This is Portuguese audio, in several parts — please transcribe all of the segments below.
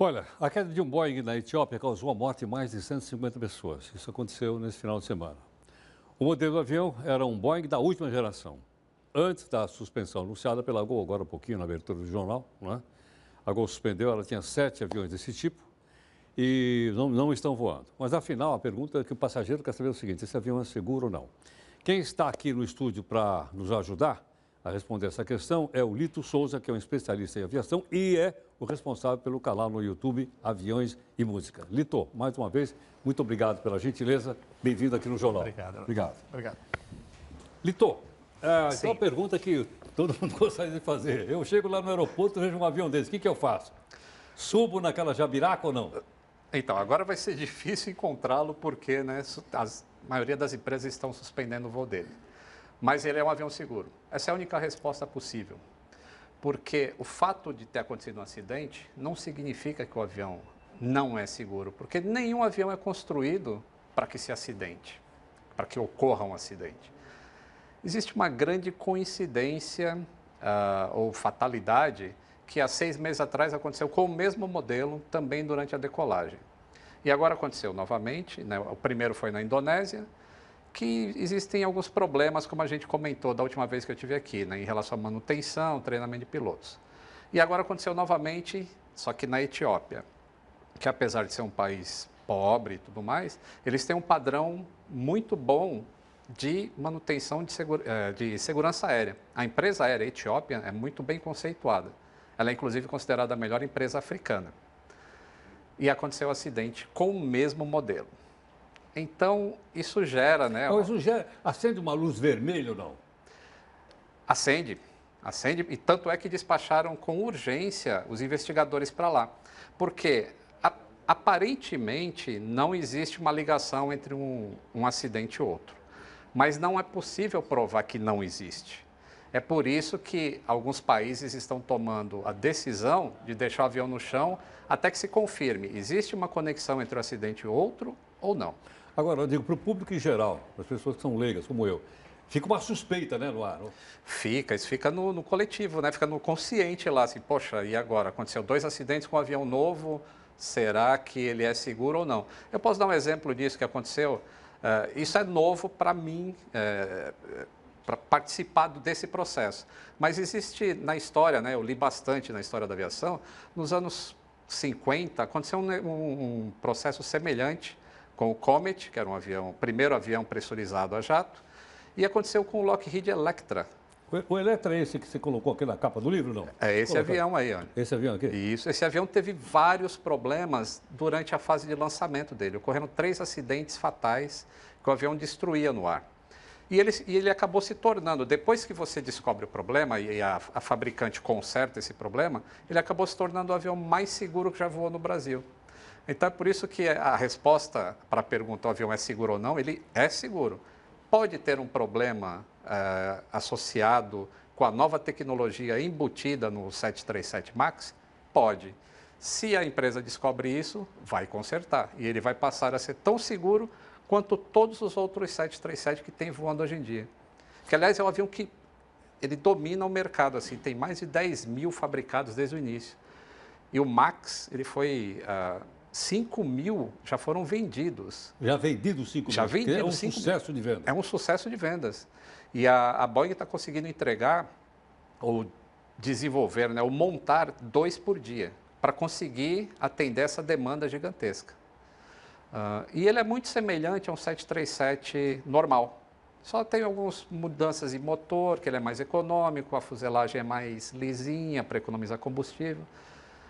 Olha, a queda de um Boeing na Etiópia causou a morte de mais de 150 pessoas. Isso aconteceu nesse final de semana. O modelo do avião era um Boeing da última geração. Antes da suspensão anunciada pela Gol, agora há pouquinho na abertura do jornal, não é? A Gol suspendeu, ela tinha 7 aviões desse tipo e não estão voando. Mas afinal, a pergunta é que o passageiro quer saber o seguinte: esse avião é seguro ou não? Quem está aqui no estúdio para nos ajudar a responder essa questão é o Lito Souza, que é um especialista em aviação e é o responsável pelo canal no YouTube Aviões e Música. Lito, mais uma vez, muito obrigado pela gentileza. Bem-vindo aqui no Jornal. Obrigado. Lito, então a pergunta que todo mundo gostaria de fazer. Eu chego lá no aeroporto e vejo um avião desse, o que eu faço? Subo naquela jabiraca ou não? Então, agora vai ser difícil encontrá-lo porque a maioria das empresas estão suspendendo o voo dele. Mas ele é um avião seguro. Essa é a única resposta possível. Porque o fato de ter acontecido um acidente não significa que o avião não é seguro. Porque nenhum avião é construído para que se acidente, para que ocorra um acidente. Existe uma grande coincidência ou fatalidade que há 6 meses atrás aconteceu com o mesmo modelo também durante a decolagem. E agora aconteceu novamente, né? O primeiro foi na Indonésia, que existem alguns problemas, como a gente comentou da última vez que eu estive aqui, né, em relação à manutenção, treinamento de pilotos. E agora aconteceu novamente, só que na Etiópia, que apesar de ser um país pobre e tudo mais, eles têm um padrão muito bom de manutenção de segurança aérea. A empresa aérea Etiópia é muito bem conceituada. Ela é inclusive considerada a melhor empresa africana. E aconteceu um acidente com o mesmo modelo. Então, isso gera, né? Então, isso acende uma luz vermelha ou não? Acende, e tanto é que despacharam com urgência os investigadores para lá. Porque, aparentemente, não existe uma ligação entre um acidente e outro. Mas não é possível provar que não existe. É por isso que alguns países estão tomando a decisão de deixar o avião no chão até que se confirme, existe uma conexão entre o acidente e outro ou não. Agora, eu digo para o público em geral, para as pessoas que são leigas, como eu, fica uma suspeita, né, no ar? Não? Isso fica no coletivo, né? Fica no consciente lá, assim, poxa, e agora? Aconteceu 2 acidentes com um avião novo, será que ele é seguro ou não? Eu posso dar um exemplo disso que aconteceu? Isso é novo para mim, para participar desse processo. Mas existe na história, né? Eu li bastante na história da aviação, nos anos 50, aconteceu um processo semelhante com o Comet, que era o primeiro avião pressurizado a jato, e aconteceu com o Lockheed Electra. O Electra é esse que você colocou aqui na capa do livro, não? É esse avião aí, olha. Esse avião aqui? Isso, esse avião teve vários problemas durante a fase de lançamento dele. Ocorreram 3 acidentes fatais que o avião destruía no ar. E ele acabou se tornando, depois que você descobre o problema e a fabricante conserta esse problema, ele acabou se tornando o avião mais seguro que já voou no Brasil. Então, é por isso que a resposta para a pergunta, o avião é seguro ou não, ele é seguro. Pode ter um problema associado com a nova tecnologia embutida no 737 MAX? Pode. Se a empresa descobre isso, vai consertar. E ele vai passar a ser tão seguro quanto todos os outros 737 que tem voando hoje em dia. Que, aliás, é um avião que ele domina o mercado. Assim, tem mais de 10 mil fabricados desde o início. E o MAX, ele foi... 5 mil já foram vendidos. Já vendidos 5 mil? Já vendidos. É um sucesso de vendas. É um sucesso de vendas. E a Boeing está conseguindo entregar, ou desenvolver, né, ou montar 2 por dia, para conseguir atender essa demanda gigantesca. E ele é muito semelhante a um 737 normal. Só tem algumas mudanças em motor, que ele é mais econômico, a fuselagem é mais lisinha para economizar combustível.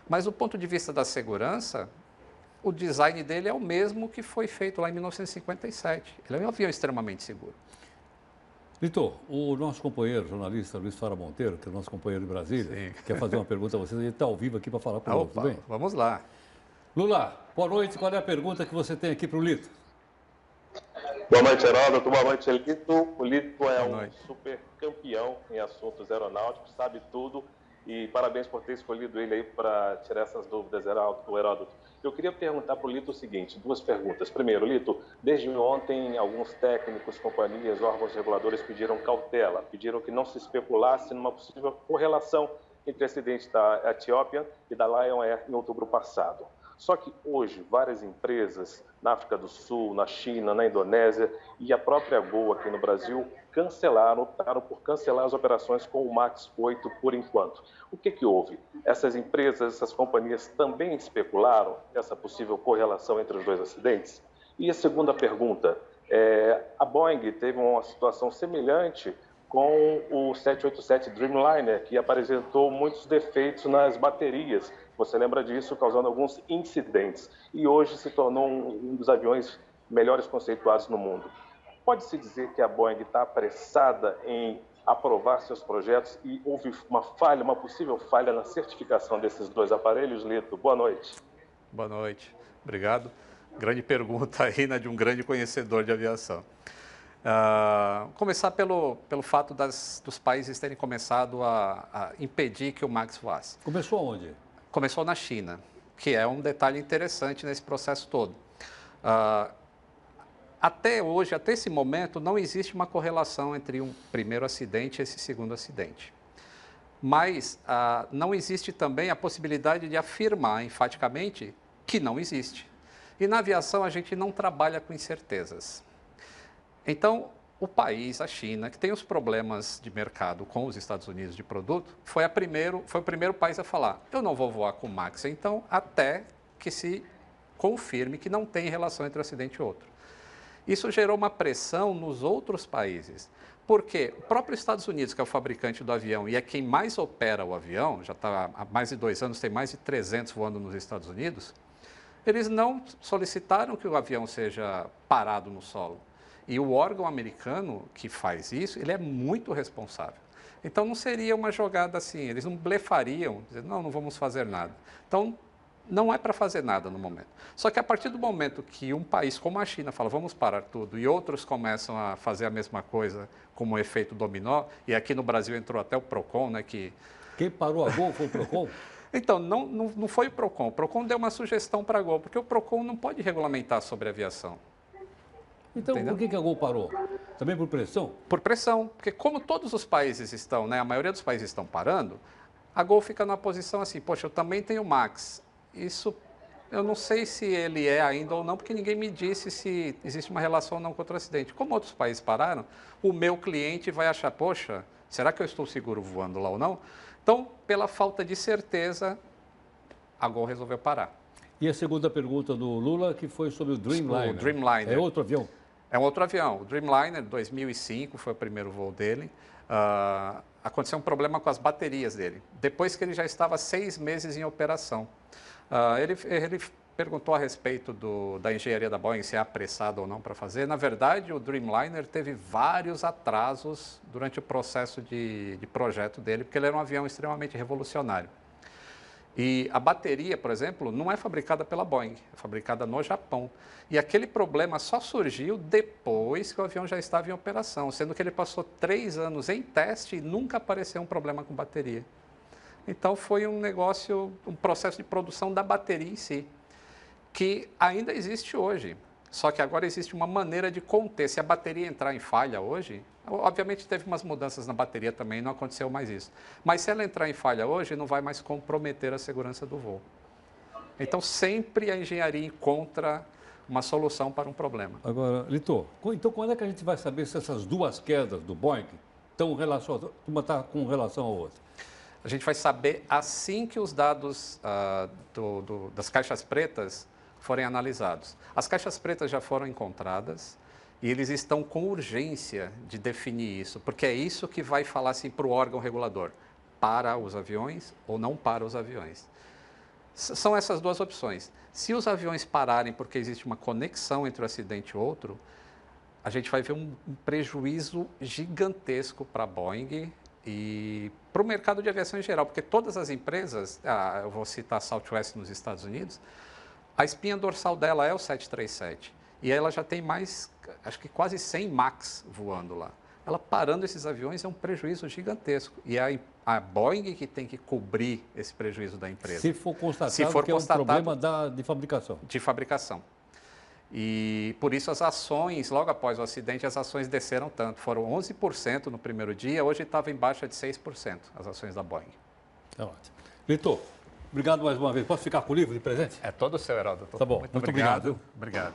Mas do ponto de vista da segurança, o design dele é o mesmo que foi feito lá em 1957. Ele é um avião extremamente seguro. Lito, o nosso companheiro, jornalista Luiz Fara Monteiro, que é o nosso companheiro de Brasília, quer fazer uma pergunta a vocês. Ele está ao vivo aqui para falar para nós, tudo bem? Vamos lá. Lula, boa noite. Qual é a pergunta que você tem aqui para o Lito? Boa noite, Heródoto. Boa noite, Lito. O Lito é um super campeão em assuntos aeronáuticos, sabe tudo. E parabéns por ter escolhido ele aí para tirar essas dúvidas, Heródoto. Eu queria perguntar para o Lito o seguinte, 2 perguntas. Primeiro, Lito, desde ontem, alguns técnicos, companhias, órgãos reguladores pediram cautela, pediram que não se especulasse numa possível correlação entre acidentes da Etiópia e da Lion Air em outubro passado. Só que hoje, várias empresas na África do Sul, na China, na Indonésia e a própria Gol aqui no Brasil optaram por cancelar as operações com o MAX 8 por enquanto. O que houve? Essas empresas, essas companhias também especularam essa possível correlação entre os dois acidentes? E a segunda pergunta, a Boeing teve uma situação semelhante com o 787 Dreamliner, que apresentou muitos defeitos nas baterias. Você lembra disso, causando alguns incidentes. E hoje se tornou um dos aviões melhores conceituados no mundo. Pode-se dizer que a Boeing está apressada em aprovar seus projetos e houve uma possível falha na certificação desses dois aparelhos, Lito? Boa noite. Boa noite. Obrigado. Grande pergunta aí, né, de um grande conhecedor de aviação. Começar pelo fato dos países terem começado a impedir que o MAX voasse. Começou onde? Começou na China, que é um detalhe interessante nesse processo todo. Até hoje, até esse momento, não existe uma correlação entre um primeiro acidente e esse segundo acidente. Mas não existe também a possibilidade de afirmar enfaticamente que não existe. E na aviação a gente não trabalha com incertezas. Então, o país, a China, que tem os problemas de mercado com os Estados Unidos de produto, foi o primeiro país a falar, eu não vou voar com o MAX, então, até que se confirme que não tem relação entre um acidente e outro. Isso gerou uma pressão nos outros países, porque o próprio Estados Unidos, que é o fabricante do avião e é quem mais opera o avião, já está há mais de 2 anos, tem mais de 300 voando nos Estados Unidos, eles não solicitaram que o avião seja parado no solo. E o órgão americano que faz isso, ele é muito responsável. Então, não seria uma jogada assim, eles não blefariam, dizendo, não vamos fazer nada. Então, não é para fazer nada no momento. Só que a partir do momento que um país como a China fala, vamos parar tudo, e outros começam a fazer a mesma coisa, como o efeito dominó, e aqui no Brasil entrou até o PROCON, né, que... Quem parou a Gol foi o PROCON? Então, não foi o PROCON. O PROCON deu uma sugestão para a Gol, porque o PROCON não pode regulamentar sobre aviação. Então, Entendeu? por que a Gol parou? Também por pressão? Por pressão, porque como todos os países estão, né, a maioria dos países estão parando, a Gol fica numa posição assim, poxa, eu também tenho MAX. Isso, eu não sei se ele é ainda ou não, porque ninguém me disse se existe uma relação ou não com outro acidente. Como outros países pararam, o meu cliente vai achar, poxa, será que eu estou seguro voando lá ou não? Então, pela falta de certeza, a Gol resolveu parar. E a segunda pergunta do Lula, que foi sobre o Dreamliner. O Dreamliner. É outro avião? É um outro avião. O Dreamliner, 2005, foi o primeiro voo dele. Aconteceu um problema com as baterias dele, depois que ele já estava 6 meses em operação. Ele perguntou a respeito da engenharia da Boeing, se é apressado ou não para fazer. Na verdade, o Dreamliner teve vários atrasos durante o processo de projeto dele, porque ele era um avião extremamente revolucionário. E a bateria, por exemplo, não é fabricada pela Boeing, é fabricada no Japão. E aquele problema só surgiu depois que o avião já estava em operação, sendo que ele passou 3 anos em teste e nunca apareceu um problema com bateria. Então foi um processo de produção da bateria em si, que ainda existe hoje. Só que agora existe uma maneira de conter. Se a bateria entrar em falha hoje, obviamente teve umas mudanças na bateria também, não aconteceu mais isso. Mas se ela entrar em falha hoje, não vai mais comprometer a segurança do voo. Então sempre a engenharia encontra uma solução para um problema. Agora, Lito, então quando é que a gente vai saber se essas duas quedas do Boeing estão relacionadas, uma está com relação à outra? A gente vai saber assim que os dados das caixas pretas forem analisados. As caixas pretas já foram encontradas e eles estão com urgência de definir isso, porque é isso que vai falar assim, para o órgão regulador, para os aviões ou não para os aviões. São essas duas opções. Se os aviões pararem porque existe uma conexão entre um acidente e outro, a gente vai ver um prejuízo gigantesco para a Boeing e para o mercado de aviação em geral, porque todas as empresas, eu vou citar a Southwest nos Estados Unidos, a espinha dorsal dela é o 737 e ela já tem mais, acho que quase 100 MAX voando lá. Ela parando esses aviões é um prejuízo gigantesco e é a Boeing que tem que cobrir esse prejuízo da empresa. Se for constatado que é um problema de fabricação. De fabricação. E por isso as ações, logo após o acidente, as ações desceram tanto. Foram 11% no primeiro dia, hoje estava em baixa de 6% as ações da Boeing. É ótimo. Lito, obrigado mais uma vez. Posso ficar com o livro de presente? É todo seu, Heraldo. Tá bom. Muito obrigado. Obrigado.